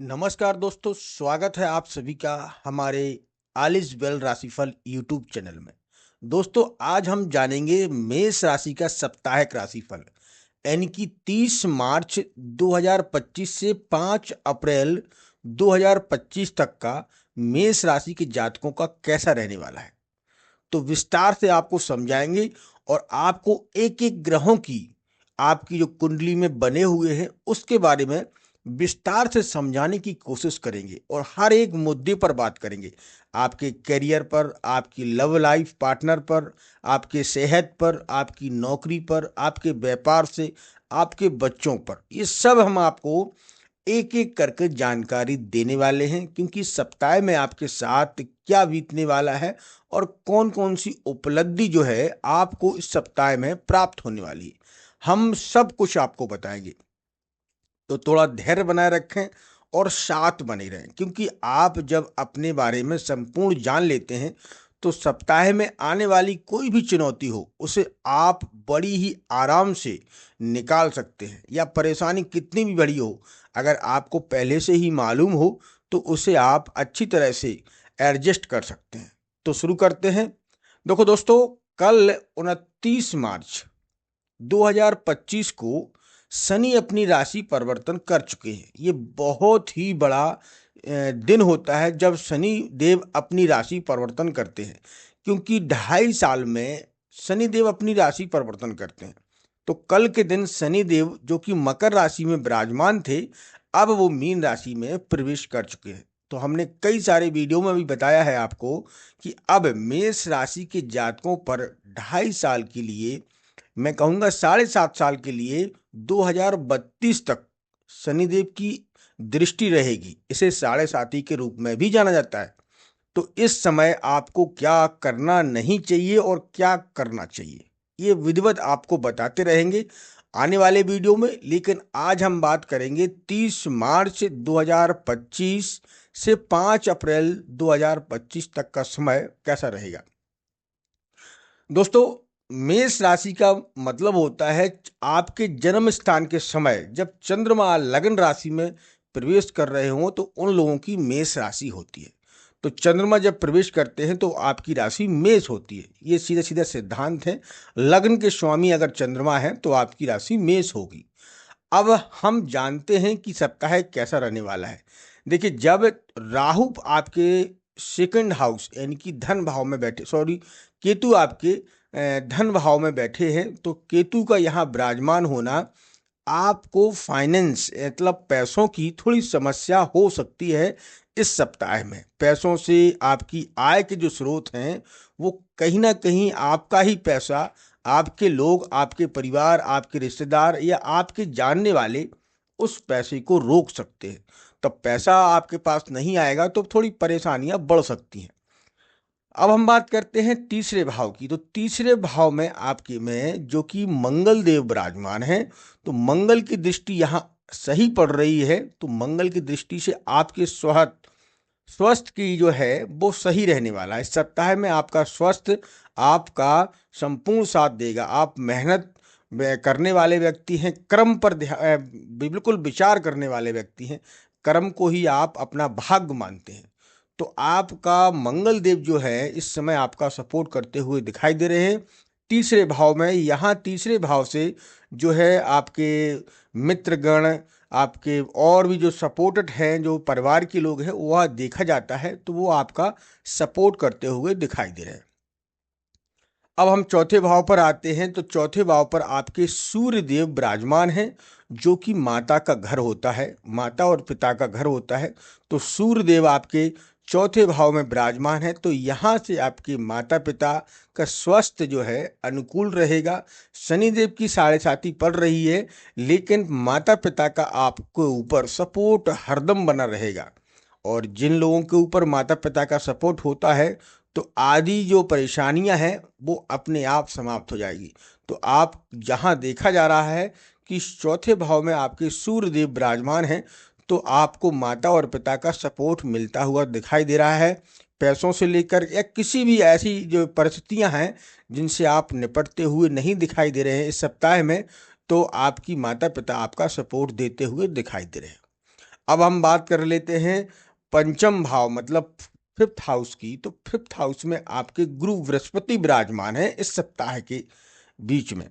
नमस्कार दोस्तों, स्वागत है आप सभी का हमारे आलिस वेल राशिफल यूट्यूब चैनल में। दोस्तों, आज हम जानेंगे मेष राशि का साप्ताहिक राशिफल, यानी कि 30 मार्च 2025 से 5 अप्रैल 2025 तक का मेष राशि के जातकों का कैसा रहने वाला है। तो विस्तार से आपको समझाएंगे और आपको एक-एक ग्रहों की आपकी जो कुंडली में बने हुए हैं उसके बारे में विस्तार से समझाने की कोशिश करेंगे और हर एक मुद्दे पर बात करेंगे। आपके करियर पर, आपकी लव लाइफ पार्टनर पर, आपके सेहत पर, आपकी नौकरी पर, आपके व्यापार से, आपके बच्चों पर। ये सब हम आपको एक-एक करके जानकारी देने वाले हैं, क्योंकि सप्ताह में आपके साथ क्या बीतने वाला है और कौन-कौन सी उपलब्धि जो है आपको इस सप्ताह में प्राप्त होने वाली है। हम सब कुछ आपको बताएँगे। तो थोड़ा धैर्य बनाए रखें और साथ बने रहें, क्योंकि आप जब अपने बारे में संपूर्ण जान लेते हैं तो सप्ताह में आने वाली कोई भी चुनौती हो उसे आप बड़ी ही आराम से निकाल सकते हैं, या परेशानी कितनी भी बड़ी हो अगर आपको पहले से ही मालूम हो तो उसे आप अच्छी तरह से एडजस्ट कर सकते हैं। तो शुरू करते हैं। देखो दोस्तों, कल 29 मार्च 2025 को शनि अपनी राशि परिवर्तन कर चुके हैं। ये बहुत ही बड़ा दिन होता है जब शनि देव अपनी राशि परिवर्तन करते हैं, क्योंकि 2.5 साल में शनि देव अपनी राशि परिवर्तन करते हैं। तो कल के दिन शनि देव, जो कि मकर राशि में विराजमान थे, अब वो मीन राशि में प्रवेश कर चुके हैं। तो हमने कई सारे वीडियो में भी बताया है आपको कि अब मेष राशि के जातकों पर 2.5 साल के लिए, मैं कहूँगा 7.5 साल के लिए, 2032 तक शनिदेव की दृष्टि रहेगी। इसे साढ़े साती के रूप में भी जाना जाता है। तो इस समय आपको क्या करना नहीं चाहिए और क्या करना चाहिए, ये विधिवत आपको बताते रहेंगे आने वाले वीडियो में। लेकिन आज हम बात करेंगे 30 मार्च 2025 से 5 अप्रैल 2025 तक का समय कैसा रहेगा। दोस्तों, मेष राशि का मतलब होता है आपके जन्म स्थान के समय जब चंद्रमा लगन राशि में प्रवेश कर रहे हों तो उन लोगों की मेष राशि होती है। तो चंद्रमा जब प्रवेश करते हैं तो आपकी राशि मेष होती है। ये सीधा सीधा सिद्धांत है। लग्न के स्वामी अगर चंद्रमा है तो आपकी राशि मेष होगी। अब हम जानते हैं कि सप्ताह कैसा रहने वाला है। देखिए, जब राहु आपके सेकंड हाउस यानी कि धन भाव में बैठे, सॉरी, केतु आपके धन भाव में बैठे हैं, तो केतु का यहाँ विराजमान होना आपको फाइनेंस मतलब पैसों की थोड़ी समस्या हो सकती है। इस सप्ताह में पैसों से आपकी आय के जो स्रोत हैं वो कहीं ना कहीं आपका ही पैसा, आपके लोग, आपके परिवार, आपके रिश्तेदार या आपके जानने वाले उस पैसे को रोक सकते हैं। तब पैसा आपके पास नहीं आएगा तो थोड़ी परेशानियां बढ़ सकती हैं। अब हम बात करते हैं तीसरे भाव की। तो तीसरे भाव में आपके में जो कि मंगल देव विराजमान है, तो मंगल की दृष्टि यहाँ सही पड़ रही है। तो मंगल की दृष्टि से आपके स्वास्थ्य की जो है वो सही रहने वाला है। इस सप्ताह में आपका स्वास्थ्य आपका संपूर्ण साथ देगा। आप मेहनत करने वाले व्यक्ति हैं, क्रम पर बिल्कुल विचार करने वाले व्यक्ति हैं, कर्म को ही आप अपना भाग्य मानते हैं। तो आपका मंगल देव जो है इस समय आपका सपोर्ट करते हुए दिखाई दे रहे हैं तीसरे भाव में। यहाँ तीसरे भाव से जो है आपके मित्रगण, आपके और भी जो सपोर्टेड हैं, जो परिवार के लोग हैं, वह देखा जाता है तो वो आपका सपोर्ट करते हुए दिखाई दे रहे हैं। अब हम चौथे भाव पर आते हैं। तो चौथे भाव पर आपके सूर्य देव विराजमान हैं, जो कि माता का घर होता है, माता और पिता का घर होता है। तो सूर्य देव आपके चौथे भाव में विराजमान है, तो यहाँ से आपके माता पिता का स्वास्थ्य जो है अनुकूल रहेगा। शनिदेव की साढ़े साती पड़ रही है, लेकिन माता पिता का आपके ऊपर सपोर्ट हरदम बना रहेगा। और जिन लोगों के ऊपर माता पिता का सपोर्ट होता है तो आदि जो परेशानियां हैं वो अपने आप समाप्त हो जाएगी। तो आप जहां देखा जा रहा है कि चौथे भाव में आपके सूर्य देव विराजमान हैं, तो आपको माता और पिता का सपोर्ट मिलता हुआ दिखाई दे रहा है। पैसों से लेकर या किसी भी ऐसी जो परिस्थितियां हैं जिनसे आप निपटते हुए नहीं दिखाई दे रहे हैं इस सप्ताह में, तो आपकी माता पिता आपका सपोर्ट देते हुए दिखाई दे रहे हैं। अब हम बात कर लेते हैं पंचम भाव मतलब फिफ्थ हाउस की। तो फिफ्थ हाउस में आपके गुरु बृहस्पति विराजमान है इस सप्ताह के बीच में।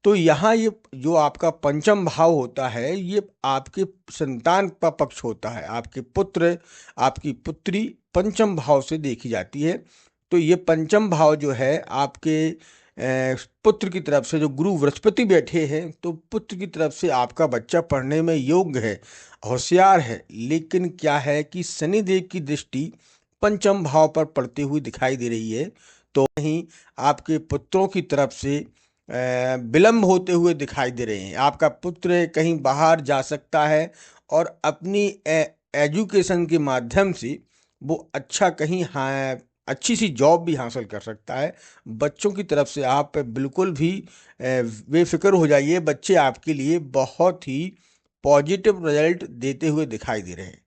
तो यहाँ ये जो आपका पंचम भाव होता है ये आपके संतान का पक्ष होता है। आपके पुत्र, आपकी पुत्री पंचम भाव से देखी जाती है। तो ये पंचम भाव जो है आपके पुत्र की तरफ से, जो गुरु बृहस्पति बैठे हैं, तो पुत्र की तरफ से आपका बच्चा पढ़ने में योग्य है, होशियार है। लेकिन क्या है कि शनिदेव की दृष्टि पंचम भाव पर पड़ती हुई दिखाई दे रही है। तो कहीं आपके पुत्रों की तरफ से विलंब होते हुए दिखाई दे रहे हैं। आपका पुत्र कहीं बाहर जा सकता है और अपनी एजुकेशन के माध्यम से वो अच्छा कहीं, हाँ, अच्छी सी जॉब भी हासिल कर सकता है। बच्चों की तरफ से आप बिल्कुल भी बेफिक्र हो जाइए, बच्चे आपके लिए बहुत ही पॉजिटिव रिजल्ट देते हुए दिखाई दे रहे हैं।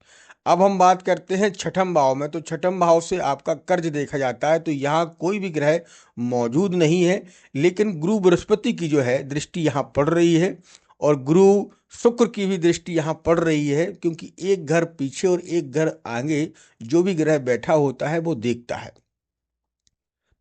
अब हम बात करते हैं छठम भाव में। तो छठम भाव से आपका कर्ज देखा जाता है। तो यहाँ कोई भी ग्रह मौजूद नहीं है, लेकिन गुरु बृहस्पति की जो है दृष्टि यहाँ पड़ रही है और गुरु शुक्र की भी दृष्टि यहाँ पड़ रही है, क्योंकि एक घर पीछे और एक घर आगे जो भी ग्रह बैठा होता है वो देखता है।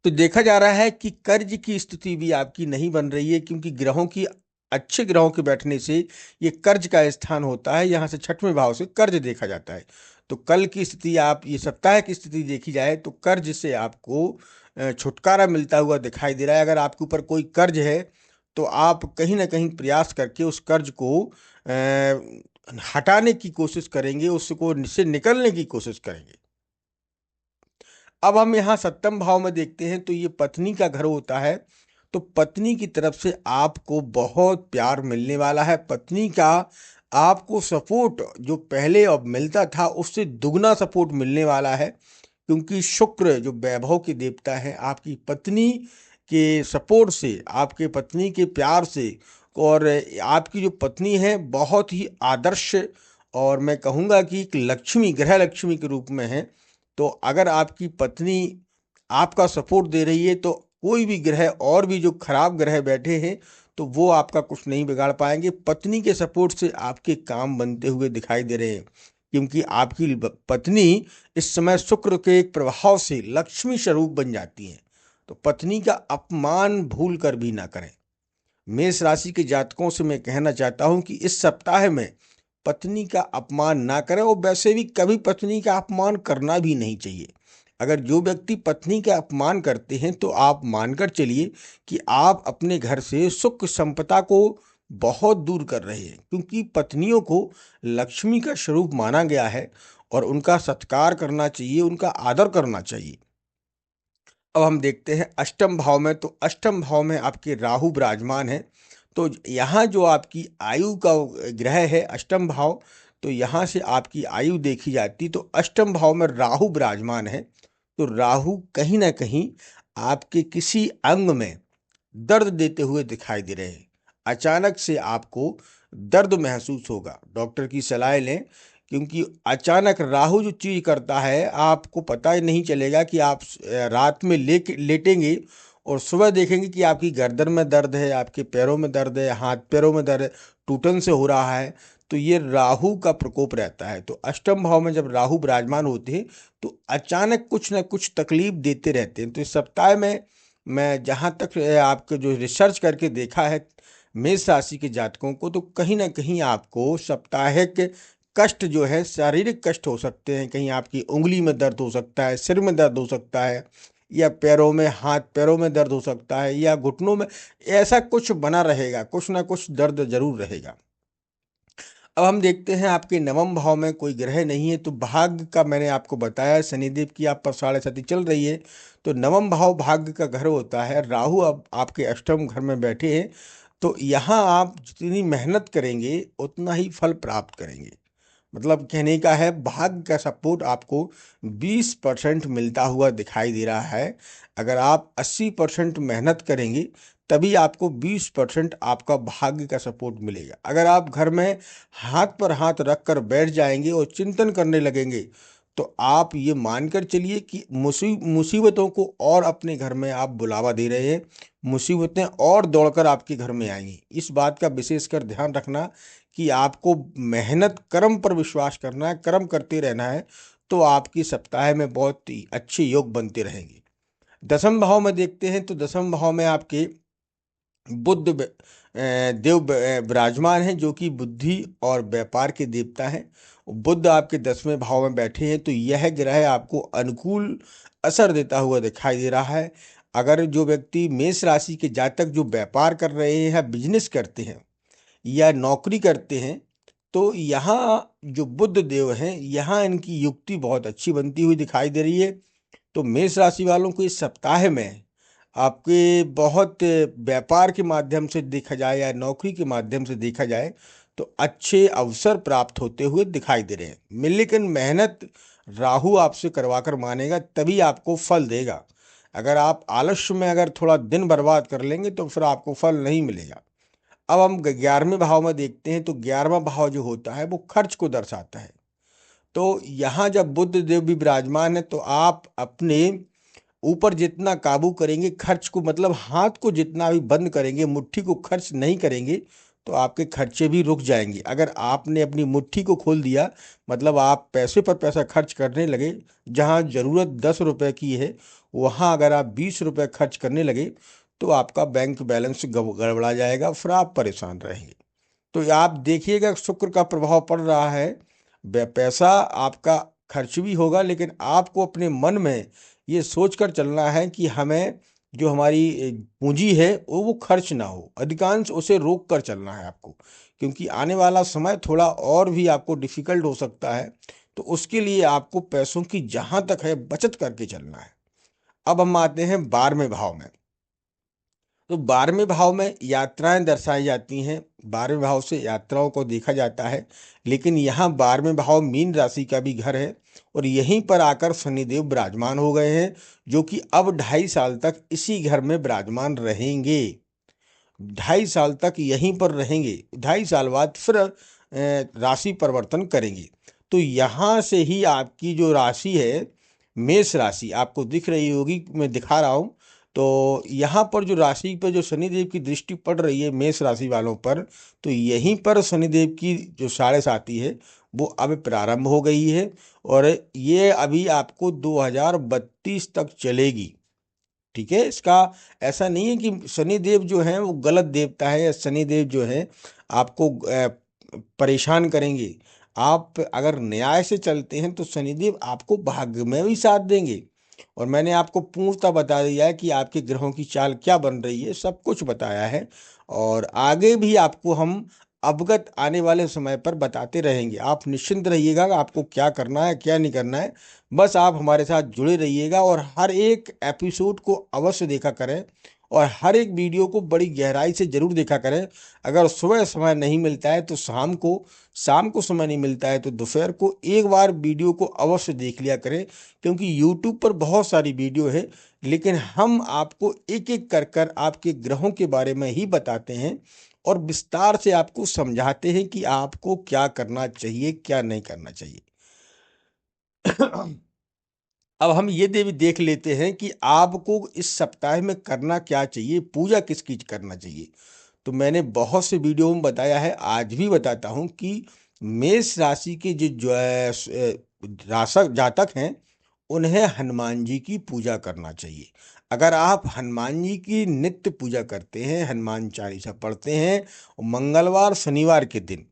तो देखा जा रहा है कि कर्ज की स्थिति भी आपकी नहीं बन रही है, क्योंकि ग्रहों की, अच्छे ग्रहों के बैठने से ये कर्ज का स्थान होता है, यहाँ से छठवें भाव से कर्ज देखा जाता है। तो कल की स्थिति, आप ये सप्ताह की स्थिति देखी जाए तो कर्ज से आपको छुटकारा मिलता हुआ दिखाई दे रहा है। अगर आपके ऊपर कोई कर्ज है तो आप कहीं ना कहीं प्रयास करके उस कर्ज को हटाने की कोशिश करेंगे, उसको से निकलने की कोशिश करेंगे। अब हम यहाँ सप्तम भाव में देखते हैं तो ये पत्नी का घर होता है। तो पत्नी की तरफ से आपको बहुत प्यार मिलने वाला है। पत्नी का आपको सपोर्ट जो पहले अब मिलता था उससे दुगना सपोर्ट मिलने वाला है, क्योंकि शुक्र जो वैभव के देवता है, आपकी पत्नी के सपोर्ट से, आपके पत्नी के प्यार से, और आपकी जो पत्नी है बहुत ही आदर्श, और मैं कहूँगा कि एक लक्ष्मी, गृह लक्ष्मी के रूप में है। तो अगर आपकी पत्नी आपका सपोर्ट दे रही है तो कोई भी ग्रह, और भी जो खराब ग्रह बैठे हैं, तो वो आपका कुछ नहीं बिगाड़ पाएंगे। पत्नी के सपोर्ट से आपके काम बनते हुए दिखाई दे रहे हैं, क्योंकि आपकी पत्नी इस समय शुक्र के एक प्रभाव से लक्ष्मी स्वरूप बन जाती है। तो पत्नी का अपमान भूल कर भी ना करें। मेष राशि के जातकों से मैं कहना चाहता हूं कि इस सप्ताह में पत्नी का अपमान ना करें, और वैसे भी कभी पत्नी का अपमान करना भी नहीं चाहिए। अगर जो व्यक्ति पत्नी का अपमान करते हैं तो आप मानकर चलिए कि आप अपने घर से सुख संपदा को बहुत दूर कर रहे हैं, क्योंकि पत्नियों को लक्ष्मी का स्वरूप माना गया है और उनका सत्कार करना चाहिए, उनका आदर करना चाहिए। अब हम देखते हैं अष्टम भाव में। तो अष्टम भाव में आपके राहु विराजमान है। तो यहाँ जो आपकी आयु का ग्रह है अष्टम भाव, तो यहाँ से आपकी आयु देखी जाती। तो अष्टम भाव में राहु विराजमान है। तो राहु कहीं ना कहीं आपके किसी अंग में दर्द देते हुए दिखाई दे रहे हैं। अचानक से आपको दर्द महसूस होगा, डॉक्टर की सलाह लें, क्योंकि अचानक राहु जो चीज करता है आपको पता ही नहीं चलेगा कि आप रात में लेटेंगे और सुबह देखेंगे कि आपकी गर्दन में दर्द है, आपके पैरों में दर्द है, हाथ पैरों में दर्द है, टूटन से हो रहा है। तो ये राहु का प्रकोप रहता है। तो अष्टम भाव में जब राहु विराजमान होते हैं तो अचानक कुछ ना कुछ तकलीफ देते रहते हैं। तो इस सप्ताह में मैं जहाँ तक आपके जो रिसर्च करके देखा है मेष राशि के जातकों को, तो कहीं ना कहीं आपको साप्ताहिक कष्ट जो है, शारीरिक कष्ट हो सकते हैं। कहीं आपकी उंगली में दर्द हो सकता है, सिर में दर्द हो सकता है, या पैरों में, हाथ पैरों में दर्द हो सकता है, या घुटनों में, ऐसा कुछ बना रहेगा, कुछ ना कुछ दर्द जरूर रहेगा। अब हम देखते हैं आपके नवम भाव में कोई ग्रह नहीं है। तो भाग्य का मैंने आपको बताया, शनिदेव की आप पर 6.5 चल रही है। तो नवम भाव भाग्य का घर होता है। राहु अब आपके अष्टम घर में बैठे हैं। तो यहाँ आप जितनी मेहनत करेंगे उतना ही फल प्राप्त करेंगे। मतलब कहने का है, भाग्य का सपोर्ट आपको 20% मिलता हुआ दिखाई दे रहा है। अगर आप 80% मेहनत करेंगे तभी आपको 20% आपका भाग्य का सपोर्ट मिलेगा। अगर आप घर में हाथ पर हाथ रख कर बैठ जाएंगे और चिंतन करने लगेंगे तो आप ये मानकर चलिए कि मुसीबतों को और अपने घर में आप बुलावा दे रहे हैं, मुसीबतें और दौड़कर आपके घर में आएंगी। इस बात का विशेषकर ध्यान रखना कि आपको मेहनत कर्म पर विश्वास करना है, कर्म करते रहना है, तो आपकी सप्ताह में बहुत ही अच्छे योग बनते रहेंगे। दसम भाव में देखते हैं तो दसम भाव में आपके बुध देव विराजमान हैं, जो कि बुद्धि और व्यापार के देवता हैं। बुध आपके 10वें भाव में बैठे हैं, तो यह ग्रह आपको अनुकूल असर देता हुआ दिखाई दे रहा है। अगर जो व्यक्ति मेष राशि के जातक जो व्यापार कर रहे हैं, बिजनेस करते हैं या नौकरी करते हैं, तो यहाँ जो बुध देव हैं, यहाँ इनकी युक्ति बहुत अच्छी बनती हुई दिखाई दे रही है। तो मेष राशि वालों को इस सप्ताह में आपके बहुत व्यापार के माध्यम से देखा जाए या नौकरी के माध्यम से देखा जाए तो अच्छे अवसर प्राप्त होते हुए दिखाई दे रहे हैं। लेकिन मेहनत राहु आपसे करवा कर मानेगा, तभी आपको फल देगा। अगर आप आलस्य में अगर थोड़ा दिन बर्बाद कर लेंगे तो फिर आपको फल नहीं मिलेगा। अब हम 11वें भाव में देखते हैं, तो 11वां भाव जो होता है वो खर्च को दर्शाता है। तो यहाँ जब बुध देव भी विराजमान है, तो आप अपने ऊपर जितना काबू करेंगे, खर्च को मतलब हाथ को जितना भी बंद करेंगे, मुट्ठी को खर्च नहीं करेंगे, तो आपके खर्चे भी रुक जाएंगे। अगर आपने अपनी मुट्ठी को खोल दिया, मतलब आप पैसे पर पैसा खर्च करने लगे, जहाँ ज़रूरत 10 रुपये की है वहाँ अगर आप 20 रुपये खर्च करने लगे, तो आपका बैंक बैलेंस गड़बड़ा जाएगा, फिर आप परेशान रहेंगे। तो आप देखिएगा शुक्र का प्रभाव पड़ रहा है, पैसा आपका खर्च भी होगा, लेकिन आपको अपने मन में ये सोचकर चलना है कि हमें जो हमारी पूंजी है वो खर्च ना हो, अधिकांश उसे रोक कर चलना है आपको, क्योंकि आने वाला समय थोड़ा और भी आपको डिफिकल्ट हो सकता है। तो उसके लिए आपको पैसों की जहाँ तक है बचत करके चलना है। अब हम आते हैं 12वें भाव में। तो 12वें भाव में यात्राएं दर्शाई जाती हैं, 12वें भाव से यात्राओं को देखा जाता है। लेकिन यहाँ 12वें भाव मीन राशि का भी घर है और यहीं पर आकर शनिदेव विराजमान हो गए हैं, जो कि अब 2.5 साल तक इसी घर में विराजमान रहेंगे। 2.5 साल तक यहीं पर रहेंगे, 2.5 साल बाद फिर राशि परिवर्तन करेंगे। तो यहाँ से ही आपकी जो राशि है, मेष राशि आपको दिख रही होगी, मैं दिखा रहा हूँ। तो यहाँ पर जो राशि पर जो शनिदेव की दृष्टि पड़ रही है मेष राशि वालों पर, तो यहीं पर शनिदेव की जो 7.5 है वो अब प्रारंभ हो गई है और ये अभी आपको 2032 तक चलेगी। ठीक है, इसका ऐसा नहीं है कि शनिदेव जो है वो गलत देवता है या शनिदेव जो है आपको परेशान करेंगे। आप अगर न्याय से चलते हैं तो शनिदेव आपको भाग्य में भी साथ देंगे। और मैंने आपको पूर्णतः बता दिया है कि आपके ग्रहों की चाल क्या बन रही है, सब कुछ बताया है। और आगे भी आपको हम अवगत आने वाले समय पर बताते रहेंगे। आप निश्चिंत रहिएगा कि आपको क्या करना है क्या नहीं करना है, बस आप हमारे साथ जुड़े रहिएगा और हर एक एपिसोड को अवश्य देखा करें और हर एक वीडियो को बड़ी गहराई से जरूर देखा करें। अगर सुबह समय नहीं मिलता है तो शाम को समय नहीं मिलता है तो दोपहर को एक बार वीडियो को अवश्य देख लिया करें, क्योंकि YouTube पर बहुत सारी वीडियो है, लेकिन हम आपको एक एक कर कर आपके ग्रहों के बारे में ही बताते हैं और विस्तार से आपको समझाते हैं कि आपको क्या करना चाहिए क्या नहीं करना चाहिए। अब हम ये देख लेते हैं कि आपको इस सप्ताह में करना क्या चाहिए, पूजा किसकी करना चाहिए। तो मैंने बहुत से वीडियो में बताया है, आज भी बताता हूँ कि मेष राशि के जो राशक जातक हैं उन्हें हनुमान जी की पूजा करना चाहिए। अगर आप हनुमान जी की नित्य पूजा करते हैं, हनुमान चालीसा पढ़ते हैं, मंगलवार शनिवार के दिन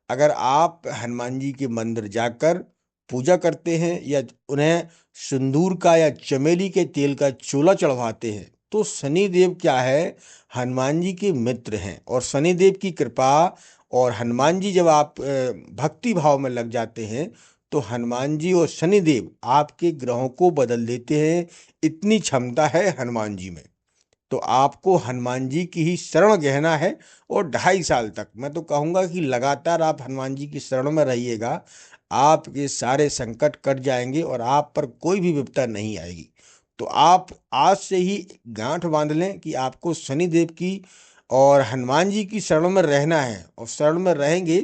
अगर आप हनुमान जी के मंदिर जाकर पूजा करते हैं या उन्हें सिंदूर का या चमेली के तेल का चोला चढ़वाते हैं, तो शनिदेव क्या है, हनुमान जी के मित्र हैं और शनिदेव की कृपा। और हनुमान जी जब आप भक्ति भाव में लग जाते हैं तो हनुमान जी और शनिदेव आपके ग्रहों को बदल देते हैं, इतनी क्षमता है हनुमान जी में। तो आपको हनुमान जी की ही शरण गहना है और 2.5 साल तक मैं तो कहूँगा कि लगातार आप हनुमान जी की शरण में रहिएगा। आपके सारे संकट कट जाएंगे और आप पर कोई भी विपदा नहीं आएगी। तो आप आज से ही गांठ बांध लें कि आपको शनिदेव की और हनुमान जी की शरण में रहना है और शरण में रहेंगे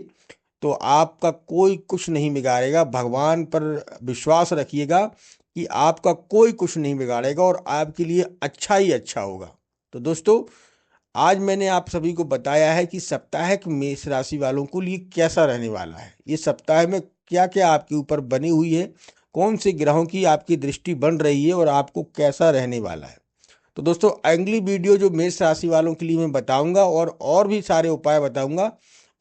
तो आपका कोई कुछ नहीं बिगाड़ेगा। भगवान पर विश्वास रखिएगा कि आपका कोई कुछ नहीं बिगाड़ेगा और आपके लिए अच्छा ही अच्छा होगा। तो दोस्तों, आज मैंने आप सभी को बताया है कि सप्ताहिक मेष राशि वालों को लिए कैसा रहने वाला है। ये सप्ताह में क्या क्या आपके ऊपर बनी हुई है, कौन से ग्रहों की आपकी दृष्टि बन रही है और आपको कैसा रहने वाला है। तो दोस्तों अगली वीडियो जो मेष राशि वालों के लिए मैं बताऊंगा और भी सारे उपाय बताऊंगा।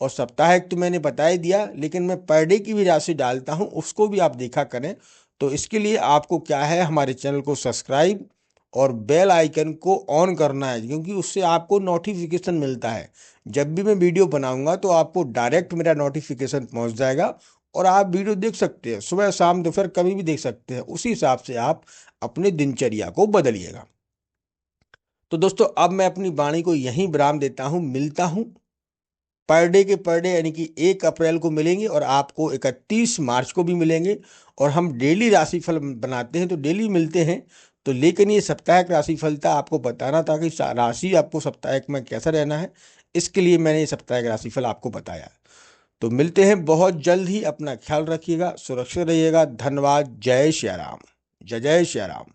और साप्ताहिक तो मैंने बता ही दिया, लेकिन मैं पर डे की भी राशि डालता हूं, उसको भी आप देखा करें। तो इसके लिए आपको क्या है, हमारे चैनल को सब्सक्राइब और बेल आइकन को ऑन करना है, क्योंकि उससे आपको नोटिफिकेशन मिलता है। जब भी मैं वीडियो बनाऊंगा तो आपको डायरेक्ट मेरा नोटिफिकेशन पहुंच जाएगा और आप वीडियो देख सकते हैं, सुबह शाम दोपहर कभी भी देख सकते हैं। उसी हिसाब से आप अपने दिनचर्या को बदलिएगा। तो दोस्तों अब मैं अपनी वाणी को यहीं विराम देता हूं, मिलता हूं पर डे के पर डे, यानी कि 1 अप्रैल को मिलेंगे और आपको 31 मार्च को भी मिलेंगे। और हम डेली राशिफल बनाते हैं तो डेली मिलते हैं। तो लेकिन ये साप्ताहिक राशिफल था, आपको बताना था कि राशि आपको साप्ताहिक में कैसा रहना है, इसके लिए मैंने ये साप्ताहिक राशिफल आपको बताया। तो मिलते हैं बहुत जल्द ही। अपना ख्याल रखिएगा, सुरक्षित रहिएगा। धन्यवाद। जय श्री राम। जय जय श्री राम।